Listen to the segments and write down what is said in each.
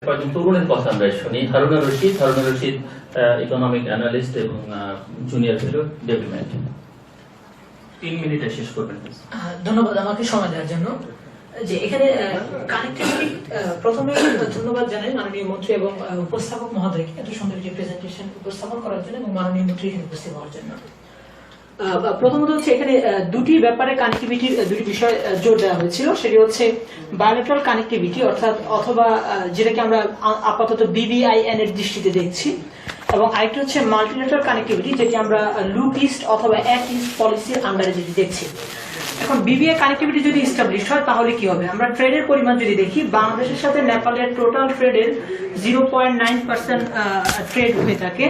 কয়েকজন তরুণের কথা আমরা শুনি। হারুনা রশিদ ইকোনমিক অ্যানালিস্ট এবং জুনিয়র ফেলো ডেভেলপমেন্ট। 3 মিনিটে শেষ করবেন। ধন্যবাদ আমাকে সময় দেওয়ার জন্য। যে এখানে কানেক্টিভিটি প্রথমে ধন্যবাদ জানাই মাননীয় মন্ত্রী এবং উপস্থাপক মহোদয়কে এত সুন্দর যে প্রেজেন্টেশন উপস্থাপন করার জন্য এবং মাননীয় মন্ত্রী এখানে উপস্থিত হওয়ার জন্য। প্রথমত হচ্ছে এখানে দুটি ব্যাপারে কানেক্টিভিটির দুটি বিষয় জোর দেওয়া হয়েছিল। সেটি হচ্ছে বায়োলেটারাল কানেক্টিভিটি অর্থাৎ অথবা যেটাকে আমরা আপাতত BBIN এর দৃষ্টিতে দেখছি, এবং আরেকটি হচ্ছে মাল্টিলেটারাল কানেক্টিভিটি যেটি আমরা লুক ইস্ট অথবা এক ইস্ট পলিসির আন্ডারে যেটি দেখছি। এখন BBI কানেক্টিভিটি যদি এস্টাবলিশ হয় তাহলে কি হবে? আমরা ট্রেডের পরিমাণ যদি দেখি, বাংলাদেশের সাথে নেপালের টোটাল ট্রেডের 0.9% ট্রেড হয়ে থাকে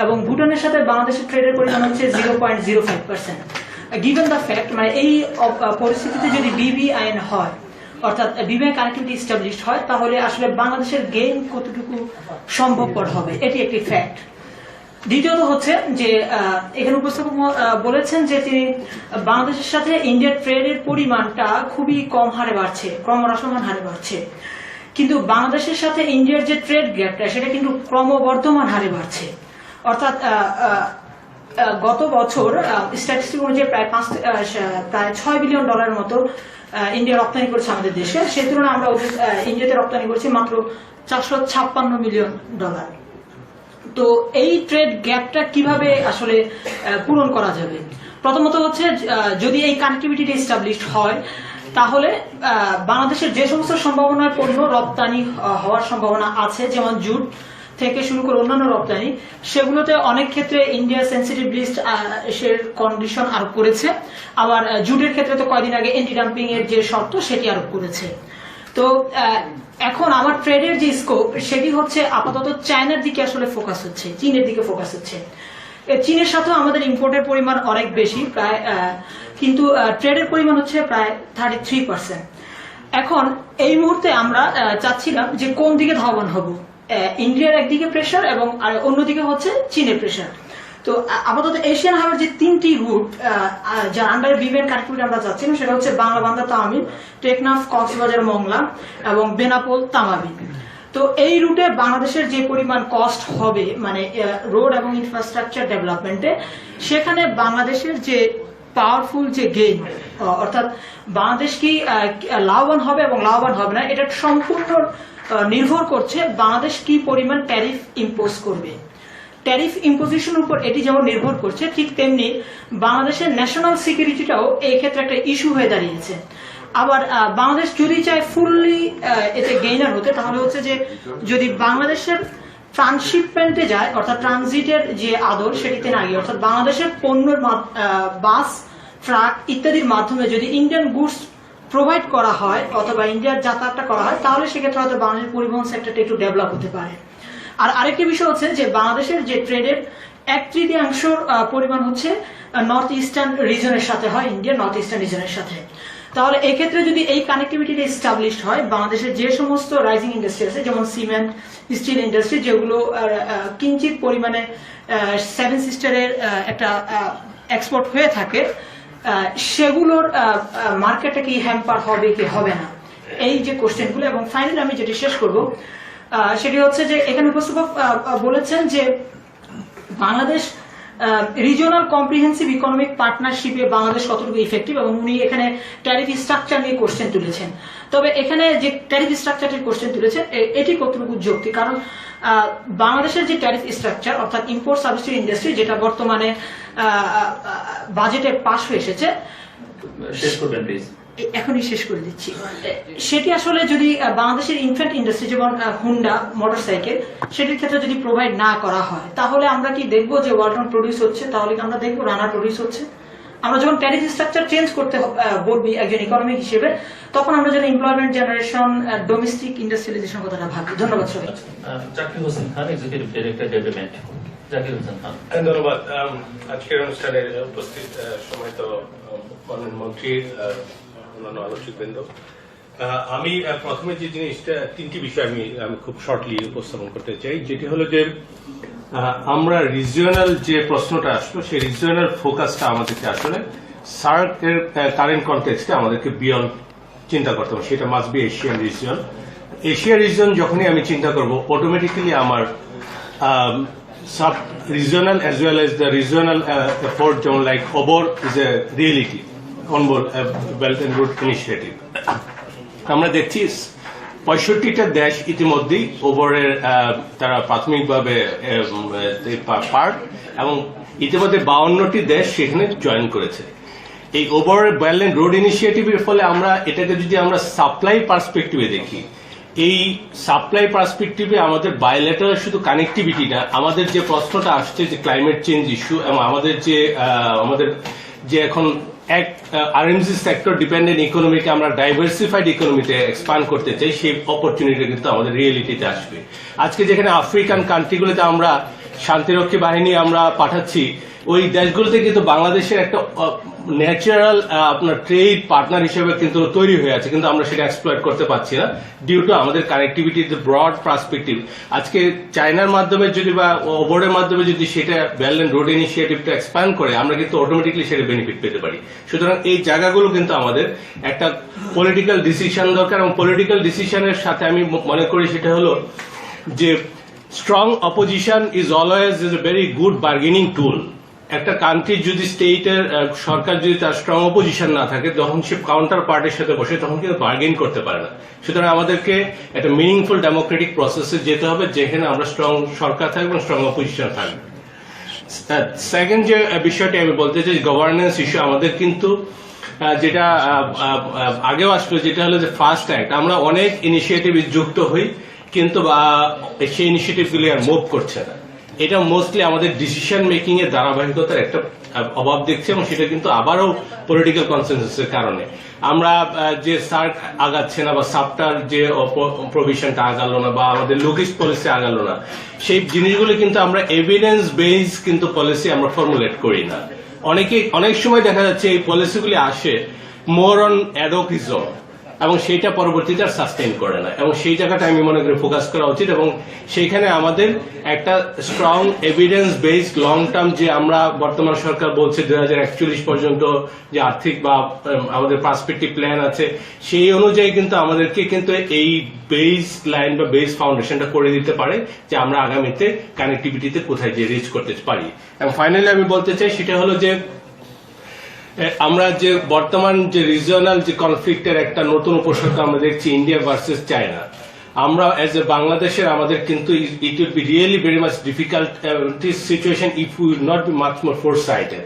এবং ভুটানের সাথে বাংলাদেশের ট্রেডের পরিমাণ হচ্ছে 0.05%। গিভেন দ্য ফ্যাক্ট, মানে এই পরিস্থিতিতে যদি BBIN হয় অর্থাৎ BBI কানেক্টিভিটি এস্টাবলিশ হয় তাহলে আসলে বাংলাদেশের গেইন কতটুকু সম্ভবপর হবে এটি একটি ফ্যাক্ট। দ্বিতীয়ত হচ্ছে যে এখানে উপস্থাপক বলেছেন যে তিনি বাংলাদেশের সাথে ইন্ডিয়ার ট্রেডের পরিমাণটা খুবই কম হারে বাড়ছে, ক্রমহ্রাসমান হারে বাড়ছে, কিন্তু বাংলাদেশের সাথে ইন্ডিয়ার যে ট্রেড গ্যাপটা সেটা কিন্তু ক্রমবর্ধমান হারে বাড়ছে। অর্থাৎ গত বছর স্ট্যাটিস্টিক অনুযায়ী প্রায় 6 বিলিয়ন ডলারের মতো ইন্ডিয়া রপ্তানি করেছে আমাদের দেশে। সেই তুলনায় আমরা ইন্ডিয়াতে রপ্তানি করছি মাত্র 456 মিলিয়ন ডলার। তো এই ট্রেড গ্যাপটা কিভাবে আসলে পূরণ করা যাবে? প্রথমত হচ্ছে যদি এই কানেক্টিভিটি এস্টাবলিশ হয় তাহলে বাংলাদেশের যে সমস্ত সম্ভাবনার পণ্য রপ্তানি হওয়ার সম্ভাবনা আছে, যেমন জুট থেকে শুরু করে অন্যান্য রপ্তানি, সেগুলোতে অনেক ক্ষেত্রে ইন্ডিয়া সেন্সিটিভ লিস্ট এর কন্ডিশন আরোপ করেছে। আবার জুটের ক্ষেত্রে তো কয়েকদিন আগে এন্টি ডাম্পিং এর যে শর্ত সেটি আরোপ করেছে। তো এখন আমার ট্রেডের যে স্কোপ সেটি হচ্ছে আপাতত চায়নার দিকে আসলে ফোকাস হচ্ছে, চীনের দিকে ফোকাস হচ্ছে। চীনের সাথেও আমাদের ইম্পোর্টের পরিমাণ অনেক বেশি, প্রায়, কিন্তু ট্রেডের পরিমাণ হচ্ছে প্রায় 33%। এখন এই মুহূর্তে আমরা চাচ্ছিলাম যে কোন দিকে ধাবমান হব, ইন্ডিয়ার একদিকে প্রেশার এবং অন্যদিকে হচ্ছে চীনের প্রেশার। তো আপাতত এশিয়ান হাবের যে 3টি রুট যার আন্ডারে BBI কানেক্টিভিটি আমরা যাচ্ছিলাম সেটা হচ্ছে বাংলা বান্দা তামাবিল, টেকনাফ কক্সবাজার মংলা এবং বেনাপোল তামাবিল। তো এই রুটে বাংলাদেশের যে পরিমাণ কস্ট হবে মানে রোড এবং ইনফ্রাস্ট্রাকচার ডেভেলপমেন্টে, সেখানে বাংলাদেশের যে পাওয়ারফুল যে গেইন অর্থাৎ বাংলাদেশ কি লাভবান হবে এবং লাভবান হবে না, এটা সম্পূর্ণ নির্ভর করছে বাংলাদেশ কি পরিমাণ ট্যারিফ ইম্পোজ করবে। ট্যারিফ ইম্পোজিশনের উপর এটি যেমন নির্ভর করছে, ঠিক তেমনি বাংলাদেশের ন্যাশনাল সিকিউরিটিটাও এই ক্ষেত্রে একটা ইস্যু হয়ে দাঁড়িয়েছে। আবার বাংলাদেশ যদি চায় ফুললি এতে গেইনার হতে, তাহলে হচ্ছে যে যদি বাংলাদেশের ট্রান্সশিপমেন্টে যায় অর্থাৎ ট্রানজিটের যে আদর সেটিতে না গিয়ে অর্থাৎ বাংলাদেশের পণ্যের বাস, ট্রাক ইত্যাদির মাধ্যমে যদি ইন্ডিয়ান গুডস প্রোভাইড করা হয় অথবা ইন্ডিয়ার যাতায়াতটা করা হয়, তাহলে সেক্ষেত্রে হয়তো বাংলাদেশের পরিবহন সেক্টরটা একটু ডেভেলপ হতে পারে। আর আরেকটি বিষয় হচ্ছে যে বাংলাদেশের যে ট্রেডের 1/3 পরিমাণ হচ্ছে নর্থ ইস্টার্ন রিজনের সাথে হয়, ইন্ডিয়ার নর্থ ইস্টার্ন রিজনের সাথে। তাহলে এই ক্ষেত্রে যদি এই কানেক্টিভিটিটা এস্টাবলিশড হয়, বাংলাদেশের যে সমস্ত রাইজিং ইন্ডাস্ট্রি আছে যেমন সিমেন্ট, স্টিল ইন্ডাস্ট্রি, যেগুলো কিঞ্চিত পরিমাণে 7 সিস্টারের একটা এক্সপোর্ট হয়ে থাকে, সেগুলোর মার্কেটে কি হ্যাম্পার হবে কি হবে না, এই যে কোশ্চেনগুলো। এবং ফাইনালি আমি যেটি শেষ করব সেটি হচ্ছে যে এখানে উপস্থাপক বলেছেন যে বাংলাদেশ রিজিওনাল কম্প্রিহেন্সিভ ইকোনমিক পার্টনারশিপে বাংলাদেশ কতটুকু ইফেক্টিভ, এবং উনি এখানে ট্যারিফ স্ট্রাকচার নিয়ে কোশ্চেন তুলেছেন। তবে এখানে যে ট্যারিফ স্ট্রাকচারটির কোশ্চেন তুলেছেন এটি কতটুকু যৌক্তিক, কারণ বাংলাদেশের যে ট্যারিফ স্ট্রাকচার অর্থাৎ ইম্পোর্ট সাবসিডি ইন্ডাস্ট্রি, যেটা বর্তমানে বাজেটে পাস হয়ে এসেছে, শেষ করবেন প্লিজ। এখনই শেষ করে দিচ্ছি। সেটি আসলে যদি বাংলাদেশের ইনফ্যান্ট ইন্ডাস্ট্রি যেমন হুন্ডা মোটরসাইকেল, সেটির ক্ষেত্রে যদি প্রোভাইড না করা হয়, তাহলে আমরা কি দেখবো যে ওয়ালটন প্রডিউস হচ্ছে? তাহলে আমরা দেখবো রানার প্রডিউস হচ্ছে। আমরা যখন ট্যারিফ স্ট্রাকচার চেঞ্জ করতে বলবি একজন ইকোনমিক হিসেবে, তখন আমরা যেন এমপ্লয়মেন্ট জেনারেশন, ডোমেস্টিক ইন্ডাস্ট্রিয়ালাইজেশন কথাটা ভাবি। ধন্যবাদ সবাই। Zakir Hossain Khan, executive director development. Zakir Hossain Khan. ধন্যবাদ। আজকের অনুষ্ঠানে উপস্থিত সম্মানিত মাননীয় মন্ত্রী, অন্যান্য আলোচকবৃন্দ, আমি প্রথমে যে জিনিসটা 3টি বিষয় আমি খুব শর্টলি উপস্থাপন করতে চাই, যেটি হলো যে আমরা রিজিওনাল যে প্রশ্নটা আসলো সেই রিজিওনাল ফোকাসটা আমাদেরকে আসলে সার্ক এর কারেন্ট কনটেক্সটে আমাদেরকে বিয়ন্ড চিন্তা করতে হবে, সেটা must be Asian region. Asia region যখনই আমি চিন্তা করব অটোমেটিক্যালি আমার sub regional as well as the regional effort যেমন like OBOR is a reality OBOR belt and road initiative. আমরা দেখছি 65টা দেশ ইতিমধ্যেই ওবরের তারা প্রাথমিকভাবে পার্ট এবং ইতিমধ্যে 52টি দেশ সেখানে জয়েন করেছে। এই ওভারঅল বেল্ট অ্যান্ড রোড ইনিশিয়েটিভের ফলে আমরা এটাকে যদি আমরা সাপ্লাই পার্সপেক্টিভে দেখি, এই সাপ্লাই পার্সপেক্টিভে আমাদের বায়োলেটারাল শুধু কানেক্টিভিটি না, আমাদের যে প্রশ্নটা আসছে যে ক্লাইমেট চেঞ্জ ইস্যু এবং আমাদের যে এখন এক আরএমজি সেক্টর ডিপেন্ডেন্ট ইকোনমিকে আমরা ডাইভার্সিফাইড ইকোনমিতে এক্সপান্ড করতে চাই, সেই অপরচুনিটি কিন্তু আমাদের রিয়েলিটিতে আসবে। আজকে যেখানে আফ্রিকান কান্ট্রিগুলোতে আমরা শান্তিরক্ষী বাহিনী আমরা পাঠাচ্ছি, ওই দেশগুলোতে কিন্তু বাংলাদেশের একটা ন্যাচারাল আপনার ট্রেড পার্টনার হিসেবে কিন্তু তৈরি হয়ে আছে, কিন্তু আমরা সেটা এক্সপ্লয়েট করতে পারছি না ডিউ টু আমাদের কানেক্টিভিটি ব্রড পার্সপেক্টিভ। আজকে চায়নার মাধ্যমে যদি বা ওবরের মাধ্যমে যদি সেটা বেল্ট অ্যান্ড রোড ইনিশিয়েটিভটা এক্সপ্যান্ড করে, আমরা কিন্তু অটোমেটিকলি সেটা বেনিফিট পেতে পারি। সুতরাং এই জায়গাগুলো কিন্তু আমাদের একটা পলিটিক্যাল ডিসিশন দরকার, এবং পলিটিক্যাল ডিসিশনের সাথে আমি মনে করি সেটা হলো যে strong opposition is always is a very good bargaining tool. একটা কান্ট্রির যদি স্টেটের সরকার যদি তার স্ট্রং অপোজিশন না থাকে, যখন সে কাউন্টার পার্টির সাথে বসে তখন কিন্তু বার্গেন করতে পারে না। সুতরাং আমাদেরকে একটা মিনিংফুল ডেমোক্রেটিক প্রসেসে যেতে হবে যেখানে আমরা স্ট্রং সরকার থাকবে এবং স্ট্রং অপোজিশন থাকবে। সেকেন্ড যে বিষয়টি আমি বলতে চাই, গভর্নেন্স ইস্যু। আমাদের কিন্তু যেটা আগেও আসলো, যেটা হলো যে ফার্স্ট অ্যাক্ট, আমরা অনেক ইনিশিয়েটিভ যুক্ত হই কিন্তু সেই ইনিশিয়েটিভগুলি আর মুভ করছে না। এটা মোস্টলি আমাদের ডিসিশন মেকিং এর ধারাবাহিকতার একটা অভাব দেখছে, এবং সেটা কিন্তু আবারও পলিটিক্যাল কনসেনসাসের কারণে আমরা যে সার্ক আগাচ্ছে না, বা সাপটার যে প্রভিশনটা আগালো না, বা আমাদের লুকিস্ট পলিসি আগালো না, সেই জিনিসগুলো কিন্তু আমরা এভিডেন্স বেস কিন্তু পলিসি আমরা ফর্মুলেট করি না। অনেক সময় দেখা যাচ্ছে এই পলিসিগুলি আসে মোর অন অ্যাডোকিজম, এবং সেইটা পরবর্তীতে আর সাস্টেইন করে না, এবং সেই জায়গাটা আমি মনে করি ফোকাস করা উচিত। এবং সেইখানে আমাদের একটা strong evidence based long term, যে আমরা বর্তমান সরকার বলছে 2041 পর্যন্ত যে আর্থিক বা আমাদের পার্সপেক্টিভ প্ল্যান আছে, সেই অনুযায়ী কিন্তু আমাদেরকে কিন্তু এই বেস লাইন বা বেস ফাউন্ডেশনটা করে দিতে পারে যে আমরা আগামীতে কানেক্টিভিটিতে কোথায় যে রিচ করতে পারি। এবং ফাইনালি আমি বলতে চাই সেটা হলো যে আমরা যে বর্তমান যে রিজিওনাল যে কনফ্লিক্টের একটা নতুন উপসর্গ আমরা দেখছি, ইন্ডিয়া ভার্সেস চায়না। আমরা এজ এ বাংলাদেশের আমাদের কিন্তু it will be really very much difficult situation if we will not be much more foresighted.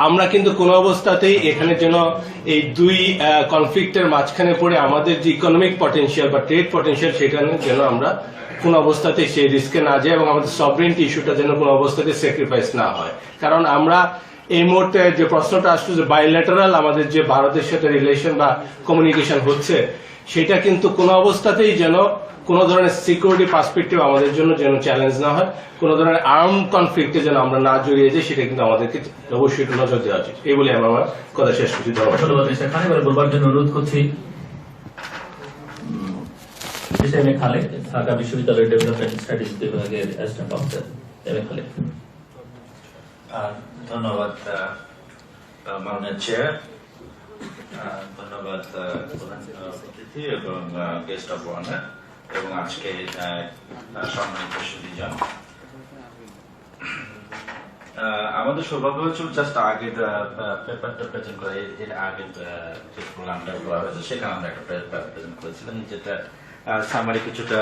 আমরা কিন্তু কোন অবস্থাতেই এখানে যেন এই দুই কনফ্লিক্টের মাঝখানে পড়ে আমাদের যে ইকোনমিক পটেনশিয়াল বা ট্রেড পটেনশিয়াল, সেটা যেন আমরা কোন অবস্থাতেই সেই রিস্কে না যাই, এবং আমাদের সভরেন্টি ইস্যুটা যেন কোন অবস্থাতে স্যাক্রিফাইস না হয়। কারণ আমরা এই মুহূর্তে যে প্রশ্নটা আসছে যে বায়োল্যাটারাল আমাদের যে ভারতের সাথে রিলেশন বা কমিউনিকেশন হচ্ছে, সেটা কিন্তু কোনো অবস্থাতেই যেন কোন ধরনের সিকিউরিটি পার্সপেক্টিভ আমাদের জন্য যেন চ্যালেঞ্জ না হয়, কোন ধরনের আর্ম কনফ্লিক্টে যেন আমরা না জড়িয়ে যাই, সেটা কিন্তু আমাদেরকে অবশ্যই একটু নজর দেওয়া উচিত। এই বলে আমি আমার কথা শেষ করছি। ধন্যবাদ। সেখানে বলবার জন্য অনুরোধ করছি খালেদ, ঢাকা বিশ্ববিদ্যালয়ের ডেভেলপমেন্ট স্টাডিজ বিভাগের অ্যাসিস্ট্যান্ট প্রফেসর খালেদ। ধন্যবাদ মাননীয় চেয়ার, ধন্যবাদ প্রধান অতিথি এবং গেস্ট অফ অনার, এবং আজকে সম্মানিত সুধীজন। আমাদের সৌভাগ্য হচ্ছিল জাস্ট আগে পেপারটা প্রেজেন্ট করা, এর আগে যে প্রোগ্রামটা করা হয়েছে সেখানে আমরা একটা পেপার প্রেজেন্ট করেছিলাম, যেটা সামারি কিছুটা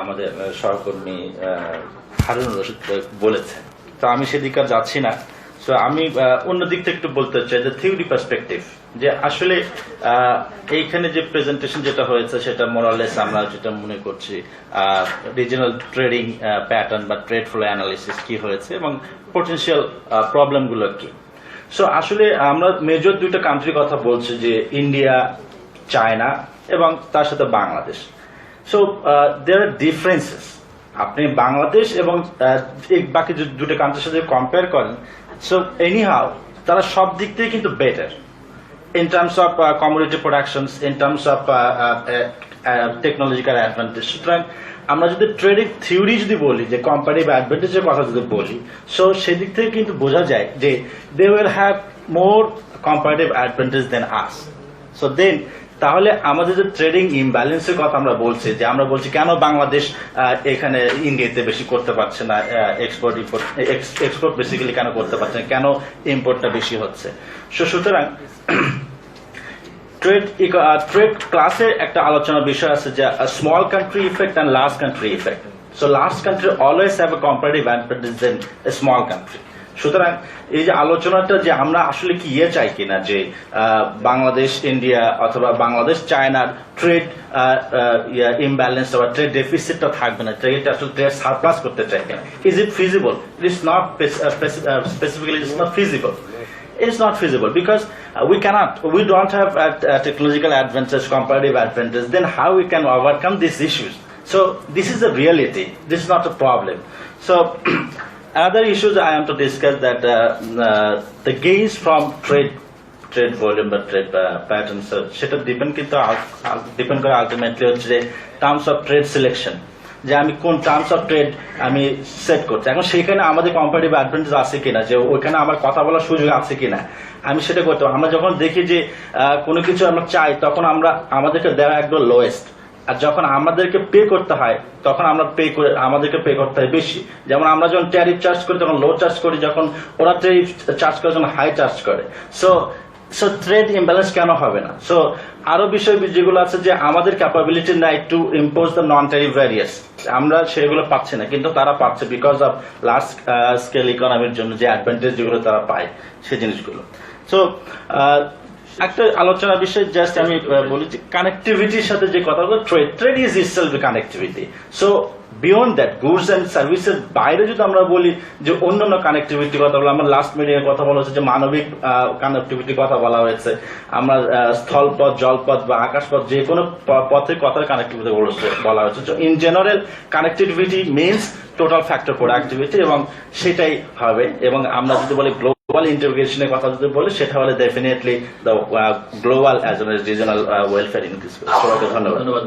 আমাদের সহকর্মী হারুন রশিদ বলেছেন। তো আমি সেদিকে আর যাচ্ছি না। সো আমি অন্য দিক থেকে একটু বলতে চাই যে থিওরি পার্সপেক্টিভ, যে আসলে এইখানে যে প্রেজেন্টেশন যেটা হয়েছে সেটা মোরালেস আমরা যেটা মনে করছি রিজিওনাল ট্রেডিং প্যাটার্ন বা ট্রেড ফ্লো অ্যানালিসিস কি হয়েছে এবং পটেনশিয়াল প্রবলেমগুলো কি। সো আসলে আমরা মেজর দুইটা কান্ট্রির কথা বলছি, যে ইন্ডিয়া, চায়না এবং তার সাথে Bangladesh. So there are differences. আপনি বাংলাদেশ এবং বাকি দুটো কান্ট্রির সাথে কম্পেয়ার করেন, সো এনিহাউ তারা সব দিক থেকে কিন্তু better in terms of commodity productions, in terms of technological advantage. সুতরাং আমরা যদি ট্রেডিং থিওরি যদি বলি, যে কম্পারেটিভ অ্যাডভান্টেজের কথা যদি বলি, সো সেদিক থেকে কিন্তু বোঝা যায় যে they will have more comparative advantage than us. So then তাহলে আমাদের যে ট্রেডিং ইমব্যালেন্সের কথা আমরা বলছি, যে আমরা বলছি কেন বাংলাদেশ এখানে ইন্ডিয়াতে বেশি করতে পারছে না, এক্সপোর্ট বেসিক্যালি কেন করতে পারছে না, কেন ইম্পোর্টটা বেশি হচ্ছে। সুতরাং ট্রেড ক্লাসে একটা আলোচনার বিষয় আছে যে small country effect and large country effect. So large country always have a comparative advantage than a small country. সুতরাং এই যে আলোচনাটা যে আমরা আসলে কি চাই কিনা যে বাংলাদেশ ইন্ডিয়া অথবা বাংলাদেশ চায়নার ট্রেড ইমব্যালেন্স বা ট্রেড ডেফিসিটটা থাকবে না, ট্রেডটা আসলে ট্রেড সারপ্লাস করতে চাই কিনা, is it feasible? It is not, specifically it is not feasible. It is not feasible because we don't have a technological advantage, comparative advantage. Then how we can overcome these issues? So this is a reality. This is not a problem. So other issues I am to discuss that the gains from trade volume বা trade patterns সেটা depend করে ultimately হচ্ছে যে terms of trade selection, যে আমি কোন terms of trade আমি set করছি। এখন সেখানে আমাদের কম্পারেটিভ অ্যাডভান্টেজ আছে কিনা, যে ওইখানে আমার কথা বলার সুযোগ আছে কিনা, আমি সেটা করতে পারি। আমরা যখন দেখি যে কোনো কিছু আমরা চাই তখন আমাদেরকে দেওয়া একদম লোয়েস্ট, আর যখন আমাদেরকে পে করতে হয় তখন আমাদেরকে পে করতে হয় বেশি। যেমন আমরা যখন ট্যারিফ চার্জ করি তখন লো চার্জ করি, যখন ওরা ট্যারিফ চার্জ করে তখন হাই চার্জ করে। সো ট্রেড ইমব্যালেন্স কেন হবে না? সো আরো বিষয় যেগুলো আছে যে আমাদের ক্যাপাবিলিটি নাই two impose the non tariff barriers, আমরা সেগুলো পাচ্ছি না, কিন্তু তারা পাচ্ছে বিকজ অফ লার্জ স্কেল ইকোনমির জন্য যে অ্যাডভান্টেজ যেগুলো তারা পায় সেই জিনিসগুলো। সো একটা আলোচনার বিষয় জাস্ট আমি বলি যে কানেক্টিভিটির সাথে যে কথাগুলো, trade is itself connectivity. So beyond that goods and সার্ভিসের বাইরে যদি আমরা বলি যে অন্যান্য কানেক্টিভিটির কথা বলা, আমরা লাস্ট মিডিয়ার কথা বলা হচ্ছে যে মানবিক কানেক্টিভিটির কথা বলা হয়েছে, আমরা স্থলপথ, জলপথ বা আকাশপথ যে কোনো পথের কথার কানেক্টিভিটি বলা হয়েছে। In general connectivity means total factor productivity, এবং সেটাই হবে। এবং আমরা যদি বলি গ্লোবাল ইন্টিগ্রেশনের কথা যদি বলি, সেটা হলে definitely the global as well age regional welfare increase. সবাইকে ধন্যবাদ।